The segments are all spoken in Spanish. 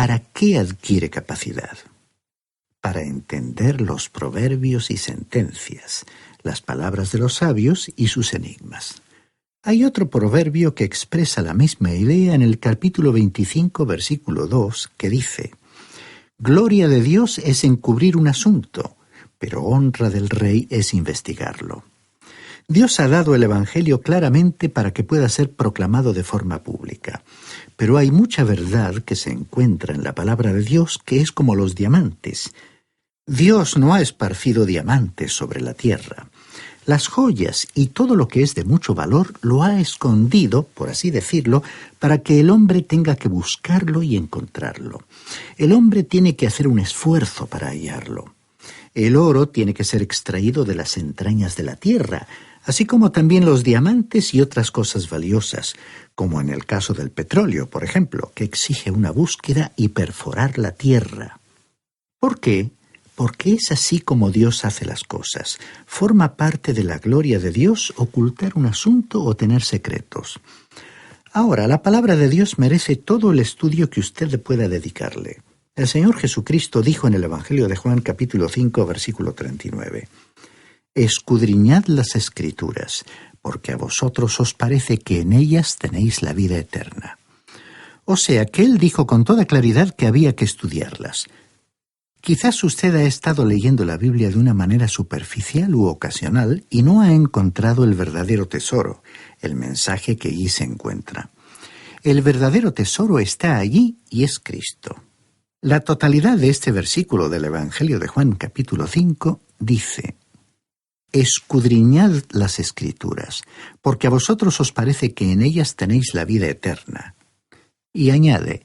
¿para qué adquiere capacidad? Para entender los proverbios y sentencias, las palabras de los sabios y sus enigmas. Hay otro proverbio que expresa la misma idea en el capítulo 25, versículo 2, que dice: «Gloria de Dios es encubrir un asunto, pero honra del rey es investigarlo». Dios ha dado el Evangelio claramente para que pueda ser proclamado de forma pública. Pero hay mucha verdad que se encuentra en la palabra de Dios que es como los diamantes. Dios no ha esparcido diamantes sobre la tierra. Las joyas y todo lo que es de mucho valor lo ha escondido, por así decirlo, para que el hombre tenga que buscarlo y encontrarlo. El hombre tiene que hacer un esfuerzo para hallarlo. El oro tiene que ser extraído de las entrañas de la tierra, así como también los diamantes y otras cosas valiosas, como en el caso del petróleo, por ejemplo, que exige una búsqueda y perforar la tierra. ¿Por qué? Porque es así como Dios hace las cosas. Forma parte de la gloria de Dios ocultar un asunto o tener secretos. Ahora, la palabra de Dios merece todo el estudio que usted pueda dedicarle. El Señor Jesucristo dijo en el Evangelio de Juan capítulo 5, versículo 39, «Escudriñad las Escrituras, porque a vosotros os parece que en ellas tenéis la vida eterna». O sea, que Él dijo con toda claridad que había que estudiarlas. Quizás usted ha estado leyendo la Biblia de una manera superficial u ocasional y no ha encontrado el verdadero tesoro, el mensaje que allí se encuentra. El verdadero tesoro está allí y es Cristo. La totalidad de este versículo del Evangelio de Juan capítulo 5 dice: «Escudriñad las Escrituras, porque a vosotros os parece que en ellas tenéis la vida eterna». Y añade: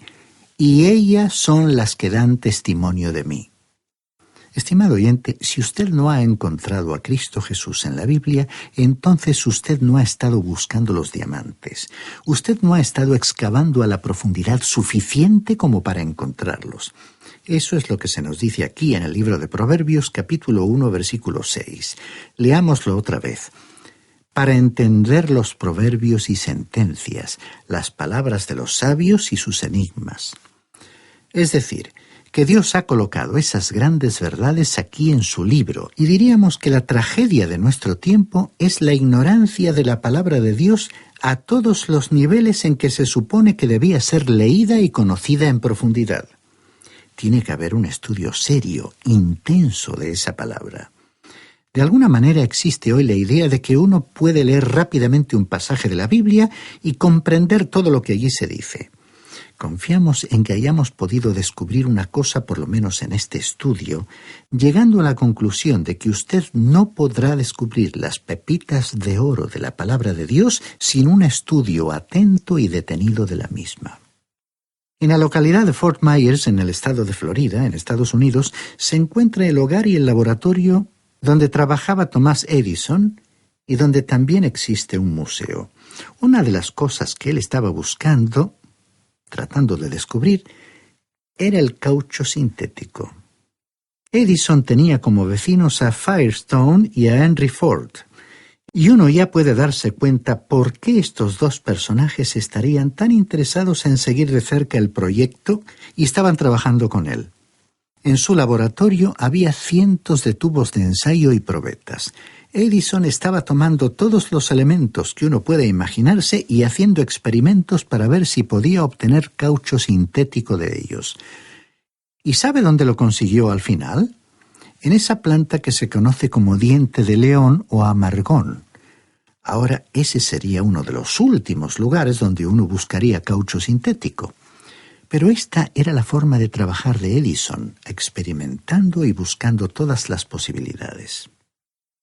«Y ellas son las que dan testimonio de mí». Estimado oyente, si usted no ha encontrado a Cristo Jesús en la Biblia, entonces usted no ha estado buscando los diamantes. Usted no ha estado excavando a la profundidad suficiente como para encontrarlos. Eso es lo que se nos dice aquí en el libro de Proverbios, capítulo 1, versículo 6. Leámoslo otra vez. «Para entender los proverbios y sentencias, las palabras de los sabios y sus enigmas». Es decir, que Dios ha colocado esas grandes verdades aquí en su libro, y diríamos que la tragedia de nuestro tiempo es la ignorancia de la palabra de Dios a todos los niveles en que se supone que debía ser leída y conocida en profundidad. Tiene que haber un estudio serio, intenso de esa palabra. De alguna manera existe hoy la idea de que uno puede leer rápidamente un pasaje de la Biblia y comprender todo lo que allí se dice. Confiamos en que hayamos podido descubrir una cosa, por lo menos en este estudio, llegando a la conclusión de que usted no podrá descubrir las pepitas de oro de la palabra de Dios sin un estudio atento y detenido de la misma. En la localidad de Fort Myers, en el estado de Florida, en Estados Unidos, se encuentra el hogar y el laboratorio donde trabajaba Thomas Edison y donde también existe un museo. Una de las cosas que él estaba buscando, tratando de descubrir, era el caucho sintético. Edison tenía como vecinos a Firestone y a Henry Ford, y uno ya puede darse cuenta por qué estos dos personajes estarían tan interesados en seguir de cerca el proyecto y estaban trabajando con él. En su laboratorio había cientos de tubos de ensayo y probetas. Edison estaba tomando todos los elementos que uno puede imaginarse y haciendo experimentos para ver si podía obtener caucho sintético de ellos. ¿Y sabe dónde lo consiguió al final? En esa planta que se conoce como diente de león o amargón. Ahora, ese sería uno de los últimos lugares donde uno buscaría caucho sintético. Pero esta era la forma de trabajar de Edison, experimentando y buscando todas las posibilidades.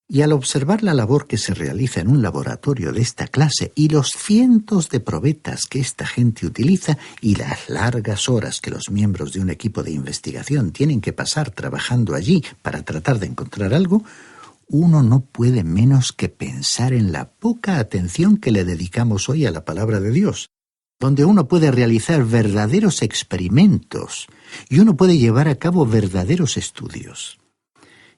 Y al observar la labor que se realiza en un laboratorio de esta clase y los cientos de probetas que esta gente utiliza y las largas horas que los miembros de un equipo de investigación tienen que pasar trabajando allí para tratar de encontrar algo, uno no puede menos que pensar en la poca atención que le dedicamos hoy a la palabra de Dios, donde uno puede realizar verdaderos experimentos y uno puede llevar a cabo verdaderos estudios.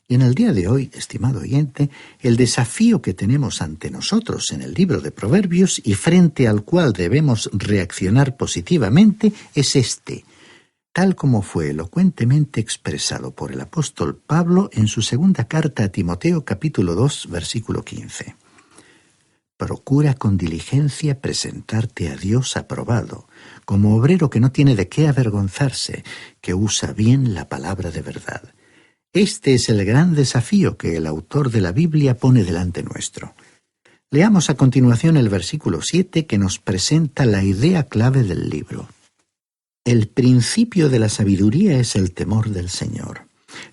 Y en el día de hoy, estimado oyente, el desafío que tenemos ante nosotros en el libro de Proverbios y frente al cual debemos reaccionar positivamente es este: tal como fue elocuentemente expresado por el apóstol Pablo en su segunda carta a Timoteo capítulo 2, versículo 15. Procura con diligencia presentarte a Dios aprobado, como obrero que no tiene de qué avergonzarse, que usa bien la palabra de verdad. Este es el gran desafío que el autor de la Biblia pone delante nuestro. Leamos a continuación el versículo 7 que nos presenta la idea clave del libro. El principio de la sabiduría es el temor del Señor.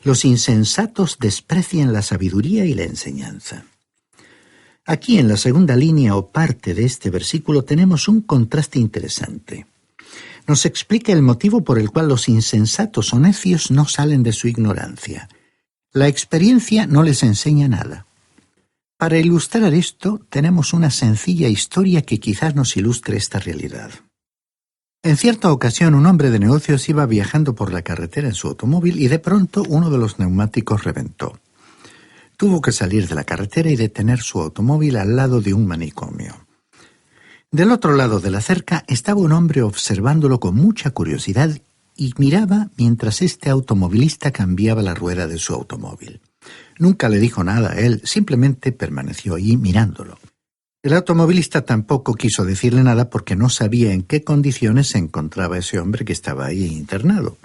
Los insensatos desprecian la sabiduría y la enseñanza. Aquí en la segunda línea o parte de este versículo tenemos un contraste interesante. Nos explica el motivo por el cual los insensatos o necios no salen de su ignorancia. La experiencia no les enseña nada. Para ilustrar esto, tenemos una sencilla historia que quizás nos ilustre esta realidad. En cierta ocasión, un hombre de negocios iba viajando por la carretera en su automóvil y de pronto uno de los neumáticos reventó. Tuvo que salir de la carretera y detener su automóvil al lado de un manicomio. Del otro lado de la cerca estaba un hombre observándolo con mucha curiosidad y miraba mientras este automovilista cambiaba la rueda de su automóvil. Nunca le dijo nada a él, simplemente permaneció allí mirándolo. El automovilista tampoco quiso decirle nada porque no sabía en qué condiciones se encontraba ese hombre que estaba ahí internado.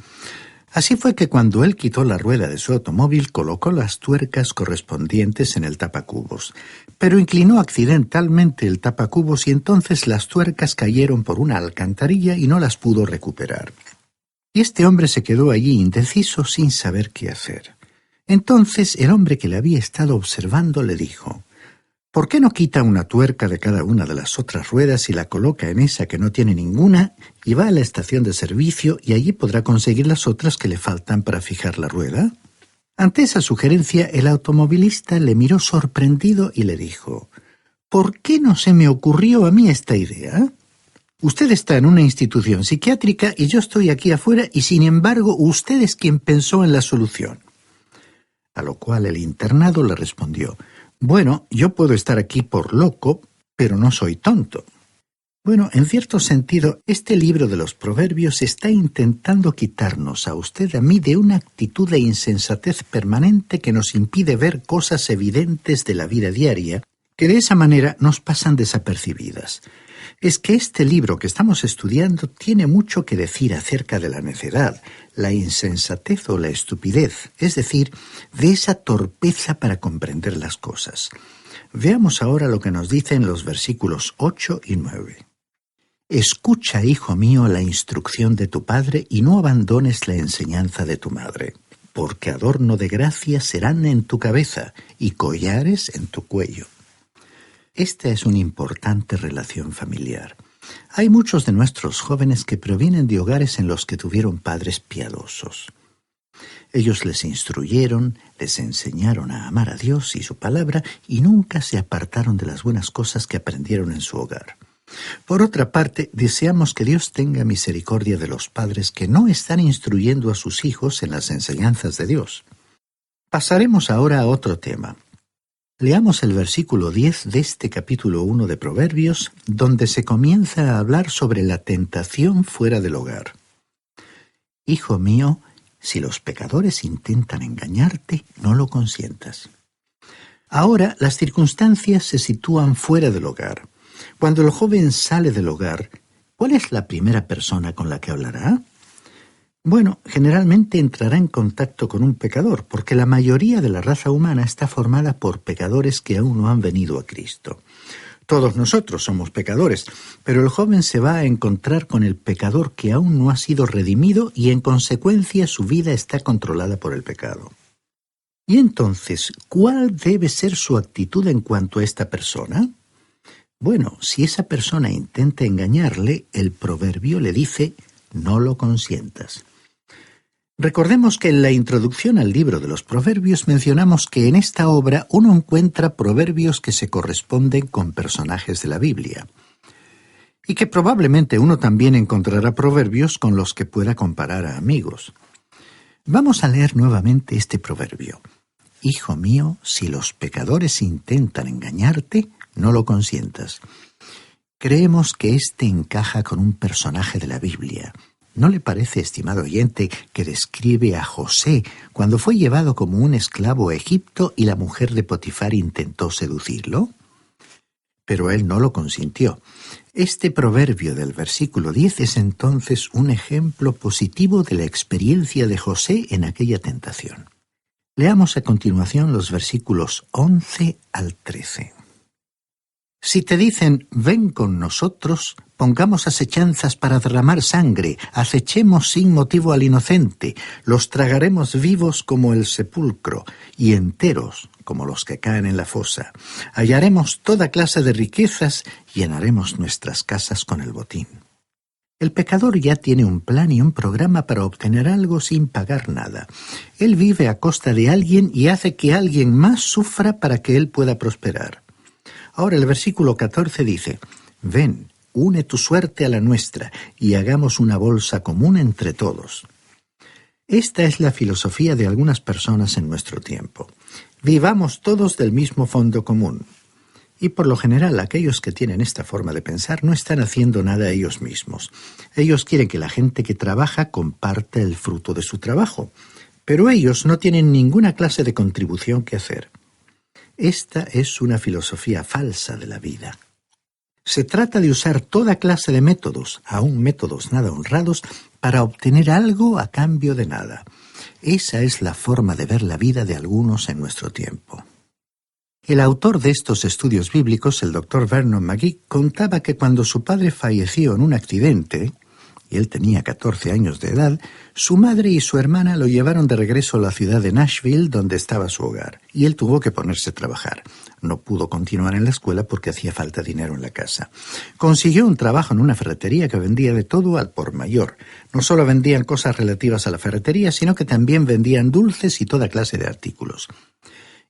Así fue que cuando él quitó la rueda de su automóvil, colocó las tuercas correspondientes en el tapacubos, pero inclinó accidentalmente el tapacubos y entonces las tuercas cayeron por una alcantarilla y no las pudo recuperar. Y este hombre se quedó allí indeciso sin saber qué hacer. Entonces el hombre que le había estado observando le dijo: ¿por qué no quita una tuerca de cada una de las otras ruedas y la coloca en esa que no tiene ninguna y va a la estación de servicio y allí podrá conseguir las otras que le faltan para fijar la rueda? Ante esa sugerencia, el automovilista le miró sorprendido y le dijo: ¿por qué no se me ocurrió a mí esta idea? Usted está en una institución psiquiátrica y yo estoy aquí afuera y sin embargo usted es quien pensó en la solución. A lo cual el internado le respondió: bueno, yo puedo estar aquí por loco, pero no soy tonto. Bueno, en cierto sentido, este libro de los Proverbios está intentando quitarnos a usted y a mí de una actitud de insensatez permanente que nos impide ver cosas evidentes de la vida diaria, que de esa manera nos pasan desapercibidas. Es que este libro que estamos estudiando tiene mucho que decir acerca de la necedad, la insensatez o la estupidez, es decir, de esa torpeza para comprender las cosas. Veamos ahora lo que nos dicen los versículos 8 y 9. Escucha, hijo mío, la instrucción de tu padre y no abandones la enseñanza de tu madre, porque adorno de gracia serán en tu cabeza y collares en tu cuello. Esta es una importante relación familiar. Hay muchos de nuestros jóvenes que provienen de hogares en los que tuvieron padres piadosos. Ellos les instruyeron, les enseñaron a amar a Dios y su palabra y nunca se apartaron de las buenas cosas que aprendieron en su hogar. Por otra parte, deseamos que Dios tenga misericordia de los padres que no están instruyendo a sus hijos en las enseñanzas de Dios. Pasaremos ahora a otro tema. Leamos el versículo 10 de este capítulo 1 de Proverbios, donde se comienza a hablar sobre la tentación fuera del hogar. Hijo mío, si los pecadores intentan engañarte, no lo consientas. Ahora, las circunstancias se sitúan fuera del hogar. Cuando el joven sale del hogar, ¿cuál es la primera persona con la que hablará? Bueno, generalmente entrará en contacto con un pecador, porque la mayoría de la raza humana está formada por pecadores que aún no han venido a Cristo. Todos nosotros somos pecadores, pero el joven se va a encontrar con el pecador que aún no ha sido redimido y en consecuencia su vida está controlada por el pecado. Y entonces, ¿cuál debe ser su actitud en cuanto a esta persona? Bueno, si esa persona intenta engañarle, el proverbio le dice: no lo consientas. Recordemos que en la introducción al libro de los Proverbios mencionamos que en esta obra uno encuentra proverbios que se corresponden con personajes de la Biblia, y que probablemente uno también encontrará proverbios con los que pueda comparar a amigos. Vamos a leer nuevamente este proverbio. Hijo mío, si los pecadores intentan engañarte, no lo consientas. Creemos que este encaja con un personaje de la Biblia, ¿No le parece, estimado oyente, que describe a José cuando fue llevado como un esclavo a Egipto y la mujer de Potifar intentó seducirlo? Pero él no lo consintió. Este proverbio del versículo 10 es entonces un ejemplo positivo de la experiencia de José en aquella tentación. Leamos a continuación los versículos 11 al 13. Si te dicen, ven con nosotros, pongamos asechanzas para derramar sangre, acechemos sin motivo al inocente, los tragaremos vivos como el sepulcro, y enteros como los que caen en la fosa. Hallaremos toda clase de riquezas, llenaremos nuestras casas con el botín. El pecador ya tiene un plan y un programa para obtener algo sin pagar nada. Él vive a costa de alguien y hace que alguien más sufra para que él pueda prosperar. Ahora el versículo 14 dice, ven, une tu suerte a la nuestra y hagamos una bolsa común entre todos. Esta es la filosofía de algunas personas en nuestro tiempo. Vivamos todos del mismo fondo común. Y por lo general aquellos que tienen esta forma de pensar no están haciendo nada ellos mismos. Ellos quieren que la gente que trabaja comparta el fruto de su trabajo, pero ellos no tienen ninguna clase de contribución que hacer. Esta es una filosofía falsa de la vida. Se trata de usar toda clase de métodos, aun métodos nada honrados, para obtener algo a cambio de nada. Esa es la forma de ver la vida de algunos en nuestro tiempo. El autor de estos estudios bíblicos, el Dr. Vernon McGee, contaba que cuando su padre falleció en un accidente, y él tenía 14 años de edad, su madre y su hermana lo llevaron de regreso a la ciudad de Nashville, donde estaba su hogar, y él tuvo que ponerse a trabajar. No pudo continuar en la escuela porque hacía falta dinero en la casa. Consiguió un trabajo en una ferretería que vendía de todo al por mayor. No solo vendían cosas relativas a la ferretería, sino que también vendían dulces y toda clase de artículos.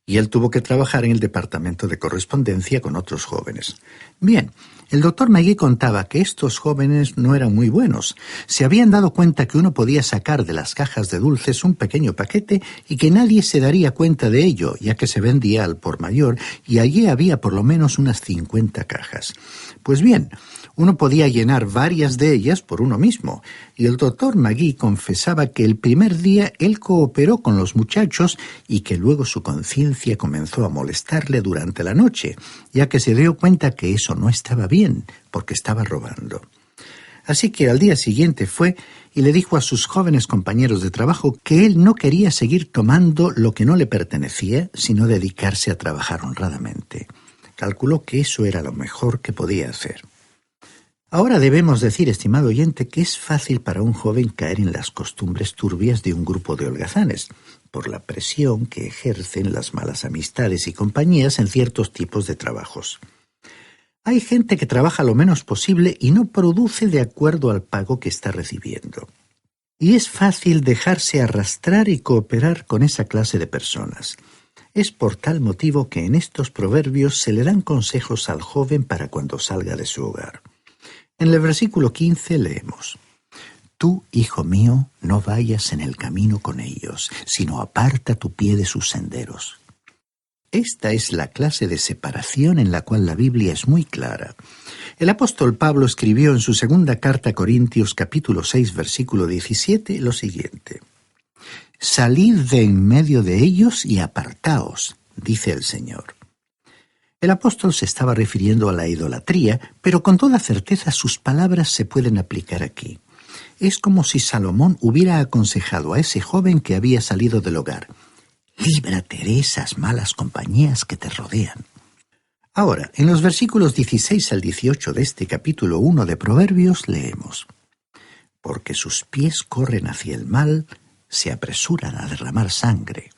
Y él tuvo que trabajar en el departamento de correspondencia con otros jóvenes. Bien, el doctor McGee contaba que estos jóvenes no eran muy buenos. Se habían dado cuenta que uno podía sacar de las cajas de dulces un pequeño paquete y que nadie se daría cuenta de ello, ya que se vendía al por mayor y allí había por lo menos unas 50 cajas. Pues bien, uno podía llenar varias de ellas por uno mismo, y el doctor McGee confesaba que el primer día él cooperó con los muchachos y que luego su conciencia comenzó a molestarle durante la noche, ya que se dio cuenta que eso no estaba bien, porque estaba robando. Así que al día siguiente fue y le dijo a sus jóvenes compañeros de trabajo que él no quería seguir tomando lo que no le pertenecía, sino dedicarse a trabajar honradamente. Calculó que eso era lo mejor que podía hacer. Ahora debemos decir, estimado oyente, que es fácil para un joven caer en las costumbres turbias de un grupo de holgazanes, por la presión que ejercen las malas amistades y compañías en ciertos tipos de trabajos. Hay gente que trabaja lo menos posible y no produce de acuerdo al pago que está recibiendo. Y es fácil dejarse arrastrar y cooperar con esa clase de personas. Es por tal motivo que en estos proverbios se le dan consejos al joven para cuando salga de su hogar. En el versículo 15 leemos, «Tú, hijo mío, no vayas en el camino con ellos, sino aparta tu pie de sus senderos». Esta es la clase de separación en la cual la Biblia es muy clara. El apóstol Pablo escribió en su segunda carta a Corintios capítulo 6 versículo 17 lo siguiente, «Salid de en medio de ellos y apartaos, dice el Señor». El apóstol se estaba refiriendo a la idolatría, pero con toda certeza sus palabras se pueden aplicar aquí. Es como si Salomón hubiera aconsejado a ese joven que había salido del hogar, «Líbrate de esas malas compañías que te rodean». Ahora, en los versículos 16 al 18 de este capítulo 1 de Proverbios leemos, «Porque sus pies corren hacia el mal, se apresuran a derramar sangre.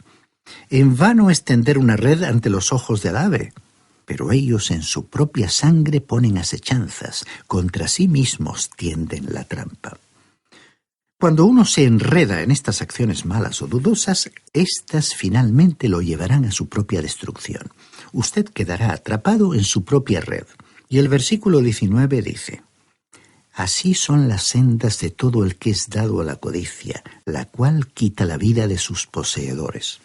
En vano es tender una red ante los ojos del ave, pero ellos en su propia sangre ponen asechanzas, contra sí mismos tienden la trampa». Cuando uno se enreda en estas acciones malas o dudosas, éstas finalmente lo llevarán a su propia destrucción. Usted quedará atrapado en su propia red. Y el versículo 19 dice, «Así son las sendas de todo el que es dado a la codicia, la cual quita la vida de sus poseedores».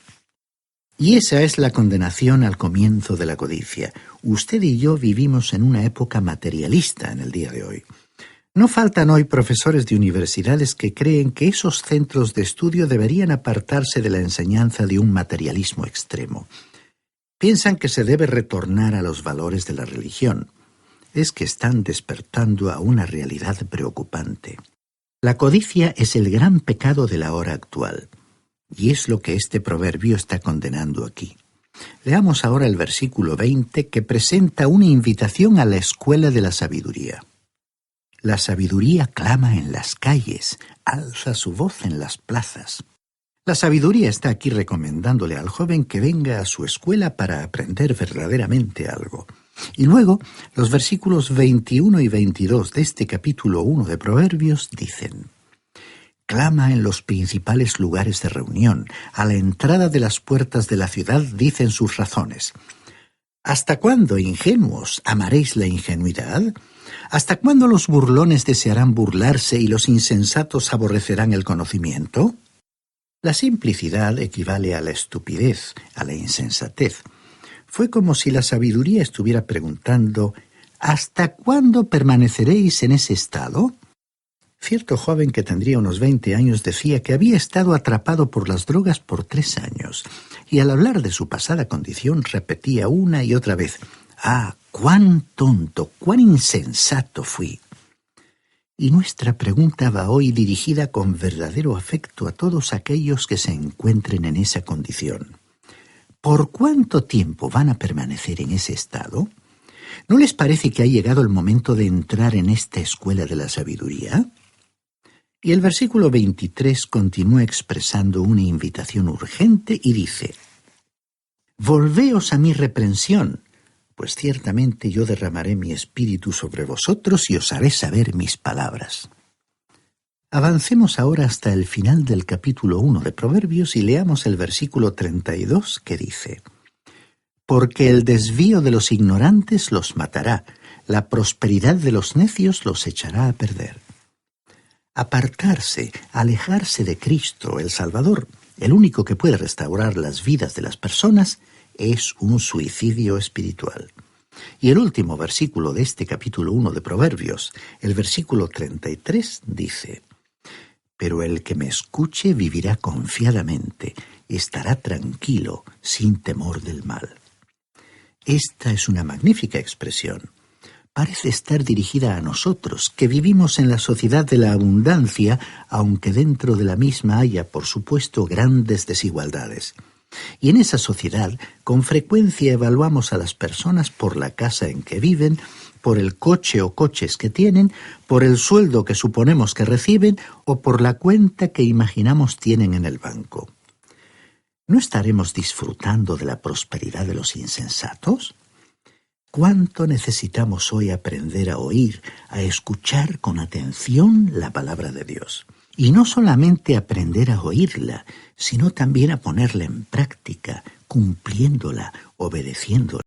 Y esa es la condenación al comienzo de la codicia. Usted y yo vivimos en una época materialista en el día de hoy. No faltan hoy profesores de universidades que creen que esos centros de estudio deberían apartarse de la enseñanza de un materialismo extremo. Piensan que se debe retornar a los valores de la religión. Es que están despertando a una realidad preocupante. La codicia es el gran pecado de la hora actual, y es lo que este proverbio está condenando aquí. Leamos ahora el versículo 20, que presenta una invitación a la escuela de la sabiduría. La sabiduría clama en las calles, alza su voz en las plazas. La sabiduría está aquí recomendándole al joven que venga a su escuela para aprender verdaderamente algo. Y luego, los versículos 21 y 22 de este capítulo 1 de Proverbios dicen: clama en los principales lugares de reunión, a la entrada de las puertas de la ciudad dicen sus razones. ¿Hasta cuándo, ingenuos, amaréis la ingenuidad? ¿Hasta cuándo los burlones desearán burlarse y los insensatos aborrecerán el conocimiento? La simplicidad equivale a la estupidez, a la insensatez. Fue como si la sabiduría estuviera preguntando: ¿hasta cuándo permaneceréis en ese estado? Cierto joven que tendría unos 20 años decía que había estado atrapado por las drogas por 3 años, y al hablar de su pasada condición repetía una y otra vez: ¡ah, cuán tonto, cuán insensato fui! Y nuestra pregunta va hoy dirigida con verdadero afecto a todos aquellos que se encuentren en esa condición. ¿Por cuánto tiempo van a permanecer en ese estado? ¿No les parece que ha llegado el momento de entrar en esta escuela de la sabiduría? Y el versículo 23 continúa expresando una invitación urgente y dice: volveos a mi reprensión, pues ciertamente yo derramaré mi espíritu sobre vosotros y os haré saber mis palabras. Avancemos ahora hasta el final del capítulo 1 de Proverbios y leamos el versículo 32 que dice: porque el desvío de los ignorantes los matará, la prosperidad de los necios los echará a perder. Apartarse, alejarse de Cristo, el Salvador, el único que puede restaurar las vidas de las personas, es un suicidio espiritual. Y el último versículo de este capítulo 1 de Proverbios, el versículo 33, dice: pero el que me escuche vivirá confiadamente, estará tranquilo, sin temor del mal. Esta es una magnífica expresión. Parece estar dirigida a nosotros, que vivimos en la sociedad de la abundancia, aunque dentro de la misma haya, por supuesto, grandes desigualdades. Y en esa sociedad, con frecuencia evaluamos a las personas por la casa en que viven, por el coche o coches que tienen, por el sueldo que suponemos que reciben o por la cuenta que imaginamos tienen en el banco. ¿No estaremos disfrutando de la prosperidad de los insensatos? ¿Cuánto necesitamos hoy aprender a oír, a escuchar con atención la palabra de Dios? Y no solamente aprender a oírla, sino también a ponerla en práctica, cumpliéndola, obedeciéndola.